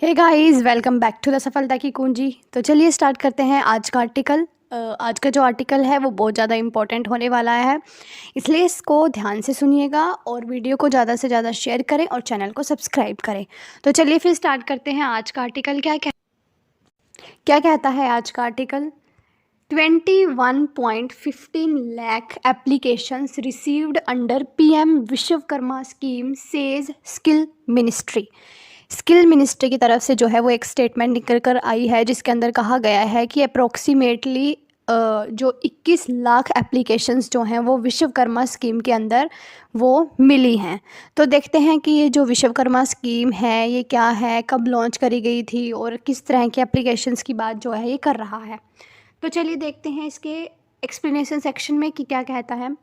Hey guys, welcome back to the सफलता की कुंजी। तो चलिए स्टार्ट करते हैं आज का आर्टिकल। आज का जो आर्टिकल है वो बहुत ज़्यादा इम्पोर्टेंट होने वाला है, इसलिए इसको ध्यान से सुनिएगा और वीडियो को ज़्यादा से ज़्यादा शेयर करें और चैनल को सब्सक्राइब करें। तो चलिए फिर स्टार्ट करते हैं आज का आर्टिकल। क्या कहता है आज का article. 21.15 lakh applications received under PM Vishwakarma scheme says skill ministry. Skill ministry की तरफ से जो है वो एक स्टेटमेंट निकल कर आई है, जिसके अंदर कहा गया है कि अप्रोक्सीमेटली जो 21 लाख एप्लीकेशंस जो हैं वो विश्वकर्मा स्कीम के अंदर वो मिली हैं। तो देखते हैं कि ये जो विश्वकर्मा स्कीम है ये क्या है, कब लॉन्च करी गई थी और किस तरह के एप्लीकेशंस की बात जो है ये कर रहा है। तो चलिए देखते हैं इसके एक्सप्लेनेशन सेक्शन में कि क्या कहता है।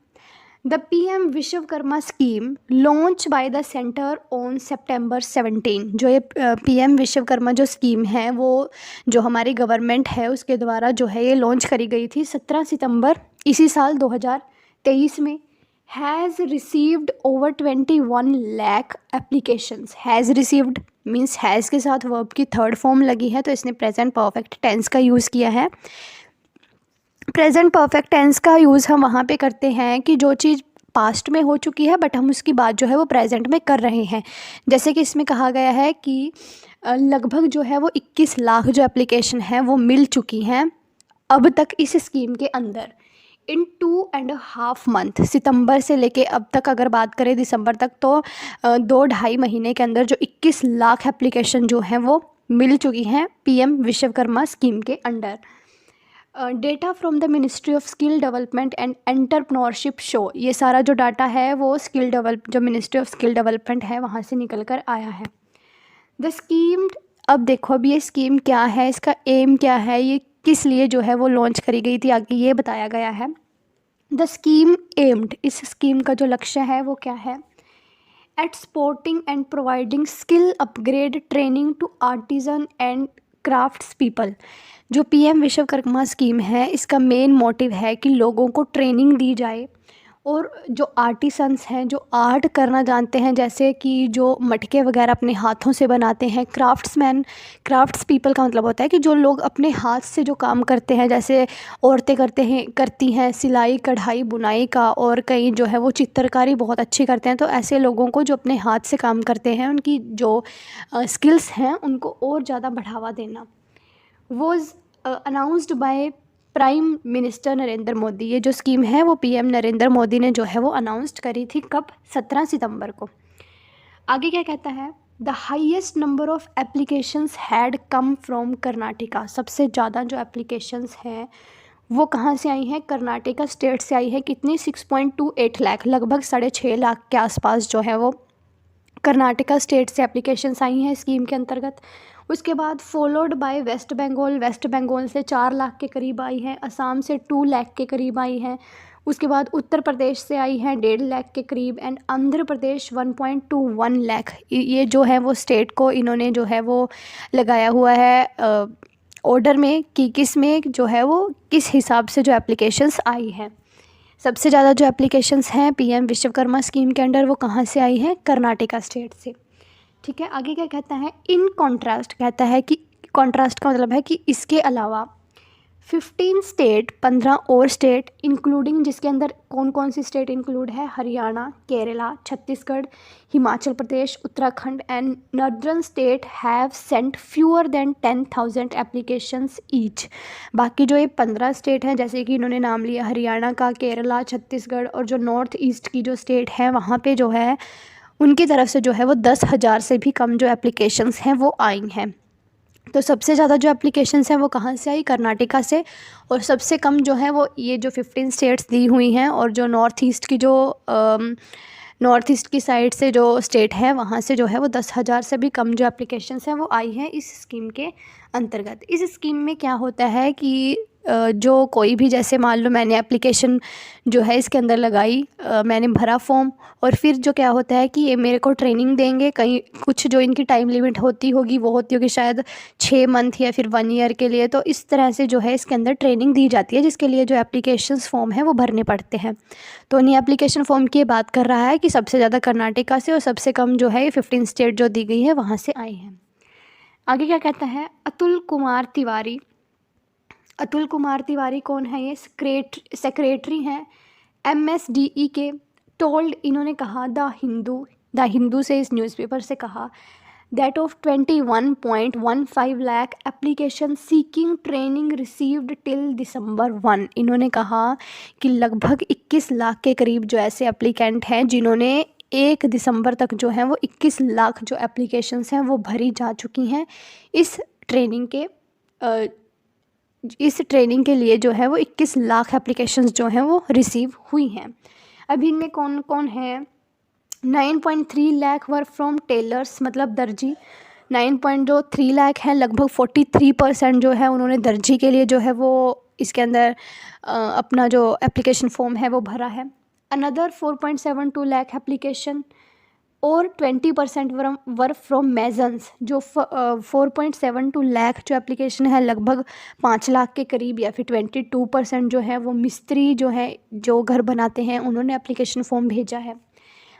The PM Vishwakarma scheme launch by the centre on September 17। जो ये PM विश्वकर्मा जो स्कीम है वो जो हमारी गवर्नमेंट है उसके द्वारा जो है ये लॉन्च करी गई थी 17 सितंबर इसी साल 2023 में। Has received over 21 lakh applications. Has received means has के साथ वर्ब की थर्ड फॉर्म लगी है, तो इसने प्रेजेंट परफेक्ट टेंस का यूज़ किया है। प्रेजेंट परफेक्ट टेंस का यूज़ हम वहाँ पे करते हैं कि जो चीज़ पास्ट में हो चुकी है बट हम उसकी बात जो है वो प्रेजेंट में कर रहे हैं। जैसे कि इसमें कहा गया है कि लगभग जो है वो 21 लाख जो एप्लीकेशन है वो मिल चुकी हैं अब तक इस स्कीम के अंदर इन 2.5 मंथ। सितंबर से लेके अब तक अगर बात करें दिसंबर तक, तो 2-2.5 महीने के अंदर जो 21 लाख एप्लीकेशन जो हैं वो मिल चुकी हैं PM विश्वकर्मा स्कीम के under. Data from the ministry of skill development and entrepreneurship show. ये सारा जो डाटा है वो जो मिनिस्ट्री ऑफ स्किल डेवलपमेंट है वहाँ से निकल कर आया है। द स्कीम, अब देखो अब ये स्कीम क्या है, इसका एम क्या है, ये किस लिए जो है वो लॉन्च करी गई थी, आगे ये बताया गया है। द स्कीम एम्ड, इस स्कीम का जो लक्ष्य है वो क्या है। At supporting and providing skill upgrade training to artisan and crafts people. जो PM विश्वकर्मा स्कीम है इसका मेन मोटिव है कि लोगों को ट्रेनिंग दी जाए और जो आर्टिसंस हैं जो आर्ट करना जानते हैं, जैसे कि जो मटके वगैरह अपने हाथों से बनाते हैं, क्राफ्ट्स पीपल का मतलब होता है कि जो लोग अपने हाथ से जो काम करते हैं, जैसे औरतें करती हैं सिलाई कढ़ाई बुनाई का, और कई जो है वो चित्रकारी बहुत अच्छी करते हैं। तो ऐसे लोगों को जो अपने हाथ से काम करते हैं उनकी जो स्किल्स हैं उनको और ज़्यादा बढ़ावा देना। Was announced by prime minister Narendra Modi. ये जो स्कीम है वो PM नरेंद्र मोदी ने जो है वो अनाउंस्ड करी थी कब, 17 सितंबर को। आगे क्या कहता है। The highest number of applications had come from Karnataka. सबसे ज़्यादा जो एप्लीकेशंस हैं वो कहाँ से आई हैं, कर्नाटका स्टेट से आई है। कितनी, 6.28 लाख, लगभग 6.5 लाख के आसपास जो है वो कर्नाटका स्टेट से एप्लीकेशंस आई हैं स्कीम के अंतर्गत। उसके बाद फॉलोड बाय वेस्ट बंगाल। वेस्ट बंगाल से 4 लाख के करीब आई है। असम से 2 लाख के करीब आई है। उसके बाद उत्तर प्रदेश से आई है 1.5 लाख के करीब, एंड आंध्र प्रदेश 1.21 लाख। ये जो है वो स्टेट को इन्होंने जो है वो लगाया हुआ है ऑर्डर में कि किस में जो है वो किस हिसाब से जो एप्लीकेशंस आई हैं। सबसे ज़्यादा जो एप्लीकेशंस हैं PM विश्वकर्मा स्कीम के अंडर वो कहाँ से आई हैं, कर्नाटका स्टेट से। ठीक है, आगे क्या कहता है। इन कॉन्ट्रास्ट, कहता है कि कॉन्ट्रास्ट का मतलब है कि इसके अलावा 15 स्टेट, 15 और स्टेट इंक्लूडिंग, जिसके अंदर कौन कौन सी स्टेट इंक्लूड है, Haryana, Kerala, Chhattisgarh, Himachal Pradesh, Uttarakhand and northern state have sent fewer than 10,000 applications each. बाकी जो ये 15 स्टेट हैं, जैसे कि इन्होंने नाम लिया हरियाणा का, केरला, छत्तीसगढ़, और जो नॉर्थ ईस्ट की जो स्टेट है वहाँ पे जो है उनकी तरफ से जो है वो 10,000 से भी कम जो एप्लीकेशंस हैं वो आई हैं। तो सबसे ज़्यादा जो एप्लीकेशंस हैं वो कहाँ से आई, कर्नाटका से, और सबसे कम जो है वो ये जो 15 स्टेट्स दी हुई हैं, और जो नॉर्थ ईस्ट की साइड से जो स्टेट है वहाँ से जो है वो 10,000 से भी कम जो एप्लीकेशंस हैं वो आई हैं इस स्कीम के अंतर्गत। इस स्कीम में क्या होता है कि जो कोई भी, जैसे मान लो मैंने एप्लीकेशन जो है इसके अंदर लगाई, मैंने भरा फॉर्म, और फिर जो क्या होता है कि ये मेरे को ट्रेनिंग देंगे। कहीं कुछ जो इनकी टाइम लिमिट होती होगी वो होती होगी शायद 6 मंथ या फिर 1 ईयर के लिए। तो इस तरह से जो है इसके अंदर ट्रेनिंग दी जाती है, जिसके लिए जो एप्लीकेशंस फॉर्म है वो भरने पड़ते हैं। तो इन्हीं एप्लीकेशन फॉर्म की बात कर रहा है कि सबसे ज़्यादा कर्नाटका से और सबसे कम जो है 15 स्टेट जो दी गई है वहाँ से आए हैं। आगे क्या कहता है, अतुल कुमार तिवारी। अतुल कुमार तिवारी कौन है, ये सेक्रेटरी हैं MSDE के। टोल्ड, इन्होंने कहा द हिंदू से, इस न्यूज़पेपर से कहा, that of 21.15 lakh application seeking training received till दिसंबर 1। इन्होंने कहा कि लगभग 21 लाख के करीब जो ऐसे एप्लीकेंट हैं जिन्होंने 1 दिसंबर तक जो है वो 21 लाख जो एप्लीकेशंस हैं वो भरी जा चुकी हैं इस ट्रेनिंग के लिए जो है वो 21 लाख एप्लीकेशंस जो हैं वो रिसीव हुई हैं। अभी इनमें कौन कौन है, 9.3 लाख वर फ्रॉम टेलर्स, मतलब दर्जी। 9.3 लाख हैं, लगभग 43% जो है उन्होंने दर्जी के लिए जो है वो इसके अंदर अपना जो एप्लीकेशन फॉर्म है वो भरा है। अनदर 4.72 लाख एप्लीकेशन और 20% वर फ्रॉम मेजन्स, जो 4.72 लाख जो एप्लीकेशन है, लगभग 5 लाख के करीब या फिर 22% जो है वो मिस्त्री जो है जो घर बनाते हैं उन्होंने एप्लीकेशन फॉर्म भेजा है।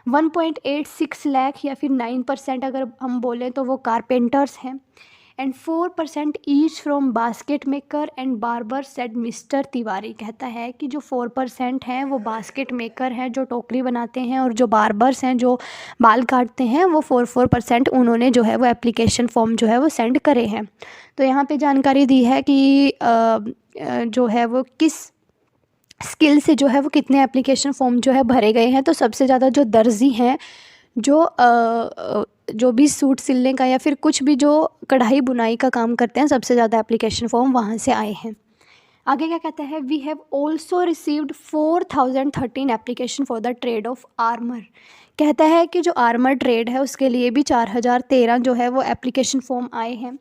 1.86 लाख या फिर 9% अगर हम बोलें तो वो कारपेंटर्स हैं। And 4% each from basket maker and barber, said mister Tiwari. कहता है कि जो 4% हैं वो बास्केट मेकर हैं जो टोकरी बनाते हैं, और जो बार्बर्स हैं जो बाल काटते हैं वो 4% उन्होंने जो है वो एप्लीकेशन फॉर्म जो है वो सेंड करे हैं। तो यहाँ पे जानकारी दी है कि जो है वो किस स्किल से जो है वो कितने एप्लीकेशन फॉर्म जो है भरे गए हैं। तो सबसे ज़्यादा जो दर्जी हैं, जो भी सूट सिलने का या फिर कुछ भी जो कढ़ाई बुनाई का काम करते हैं, सबसे ज़्यादा एप्लीकेशन फॉर्म वहाँ से आए हैं। आगे क्या कहता है, we have also received 4013 application for the trade of armour. कहता है कि जो आर्मर ट्रेड है उसके लिए भी 4013 जो है वो एप्लीकेशन फॉर्म आए हैं।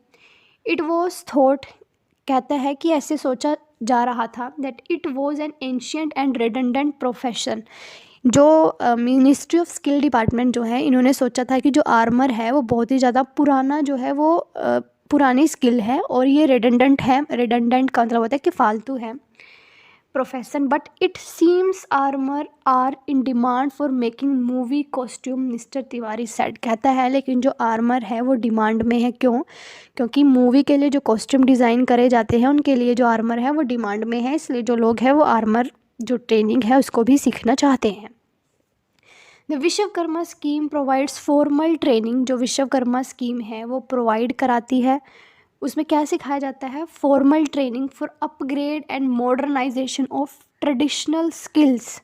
इट वॉज थॉट, कहता है कि ऐसे सोचा जा रहा था, that it was an ancient and redundant profession. जो मिनिस्ट्री ऑफ स्किल डिपार्टमेंट जो है, इन्होंने सोचा था कि जो आर्मर है वो बहुत ही ज़्यादा पुराना जो है वो पुरानी स्किल है और ये रिडंडेंट है। रिडंडेंट का मतलब होता है कि फालतू है profession. But it seems armour are in demand for making movie costume, mister Tiwari said. कहता है लेकिन जो आर्मर है वो डिमांड में है। क्यों? क्योंकि मूवी के लिए जो कॉस्ट्यूम डिज़ाइन करे जाते हैं उनके लिए जो आर्मर है वो डिमांड में है, इसलिए जो लोग हैं वो आर्मर जो ट्रेनिंग है उसको भी सीखना चाहते हैं। The Vishwakarma scheme provides formal training. जो विश्वकर्मा स्कीम है वो प्रोवाइड कराती है, उसमें क्या सिखाया जाता है, formal training for upgrade and modernisation of traditional skills.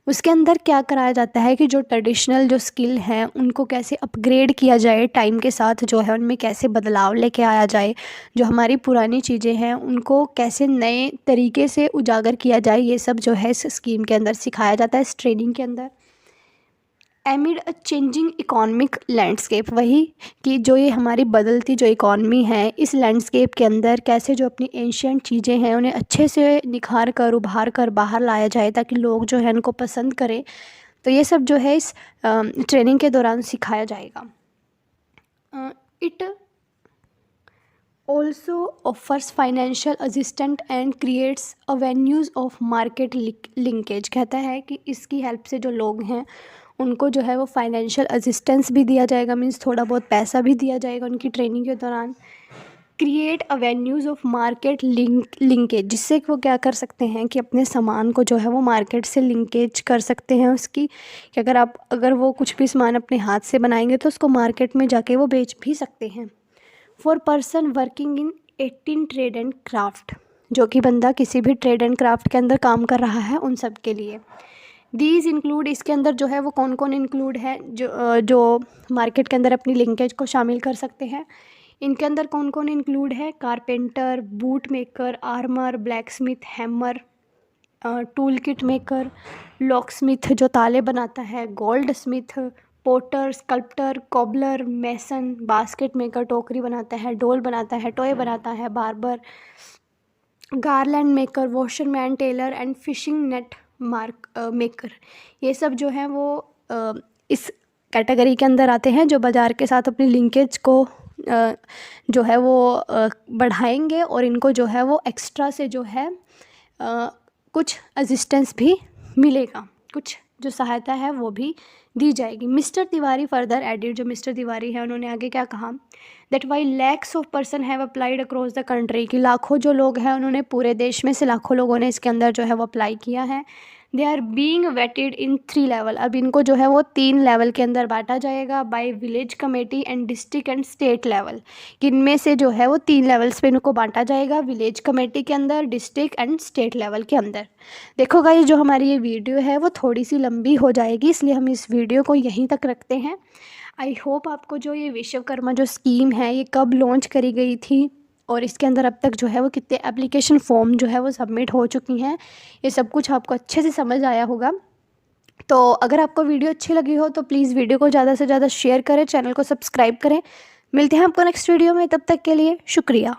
उसके अंदर क्या कराया जाता है कि जो ट्रेडिशनल जो स्किल हैं उनको कैसे अपग्रेड किया जाए, टाइम के साथ जो है उनमें कैसे बदलाव लेके आया जाए, जो हमारी पुरानी चीज़ें हैं उनको कैसे नए तरीके से उजागर किया जाए, ये सब जो है इस स्कीम के अंदर सिखाया जाता है, इस ट्रेनिंग के अंदर। एमिड अ चेंजिंग इकोनॉमिक लैंडस्केप, वही कि जो ये हमारी बदलती जो इकॉनमी है इस लैंडस्केप के अंदर कैसे जो अपनी एंशियंट चीज़ें हैं उन्हें अच्छे से निखार कर उभार कर बाहर लाया जाए ताकि लोग जो है उनको पसंद करें। तो ये सब जो है इस ट्रेनिंग के दौरान सिखाया जाएगा। It also offers financial assistant and creates avenues of market linkage. कहता है कि इसकी हेल्प से जो लोग हैं उनको जो है वो फाइनेंशियल असिस्टेंस भी दिया जाएगा, मीन्स थोड़ा बहुत पैसा भी दिया जाएगा उनकी ट्रेनिंग के दौरान। क्रिएट अवेन्यूज़ ऑफ मार्केट लिंकेज, जिससे वो क्या कर सकते हैं कि अपने सामान को जो है वो मार्केट से लिंकेज कर सकते हैं उसकी, कि अगर वो कुछ भी सामान अपने हाथ से बनाएंगे तो उसको मार्केट में जाके वो बेच भी सकते हैं। For person working in 18 trade and craft, जो कि बंदा किसी भी ट्रेड एंड क्राफ्ट के अंदर काम कर रहा है उन सब के लिए। दीज इंक्लूड, इसके अंदर जो है वो कौन कौन इंक्लूड है जो मार्केट के अंदर अपनी लिंकेज को शामिल कर सकते हैं। इनके अंदर कौन कौन इंक्लूड है, carpenter, boot maker, armour, blacksmith, hammer, tool kit maker, locksmith जो ताले बनाता है, goldsmith, potter, sculptor, cobbler, mason, basket maker टोकरी बनाता है, डोल बनाता है, टॉय बनाता है, barber, garland maker, washerman, tailor and fishing net maker. ये सब जो हैं वो इस कैटेगरी के अंदर आते हैं जो बाज़ार के साथ अपनी लिंकेज को जो है वो बढ़ाएंगे और इनको जो है वो एक्स्ट्रा से जो है कुछ असिस्टेंस भी मिलेगा, कुछ जो सहायता है वो भी दी जाएगी। मिस्टर तिवारी फर्दर एडिड, जो मिस्टर तिवारी है उन्होंने आगे क्या कहा, that why lakhs of person have applied across the country, कि लाखों जो लोग हैं उन्होंने पूरे देश में से लाखों लोगों ने इसके अंदर जो है वो अप्लाई किया है। They are being vetted in 3 level, अब इनको जो है वो 3 लेवल के अंदर बांटा जाएगा, by village committee and district and state level, कि इनमें से जो है वो 3 लेवल्स पे इनको बांटा जाएगा, विलेज कमेटी के अंदर, डिस्ट्रिक्ट एंड स्टेट लेवल के अंदर। देखो गाइस, जो हमारी ये वीडियो है वो थोड़ी सी लंबी हो जाएगी, इसलिए हम इस वीडियो को यहीं तक रखते हैं। आई होप आपको जो ये विश्वकर्मा जो स्कीम है ये कब लॉन्च करी गई थी और इसके अंदर अब तक जो है वो कितने एप्लीकेशन फॉर्म जो है वो सबमिट हो चुकी हैं, ये सब कुछ आपको अच्छे से समझ आया होगा। तो अगर आपको वीडियो अच्छी लगी हो तो प्लीज़ वीडियो को ज़्यादा से ज़्यादा शेयर करें, चैनल को सब्सक्राइब करें। मिलते हैं आपको नेक्स्ट वीडियो में, तब तक के लिए शुक्रिया।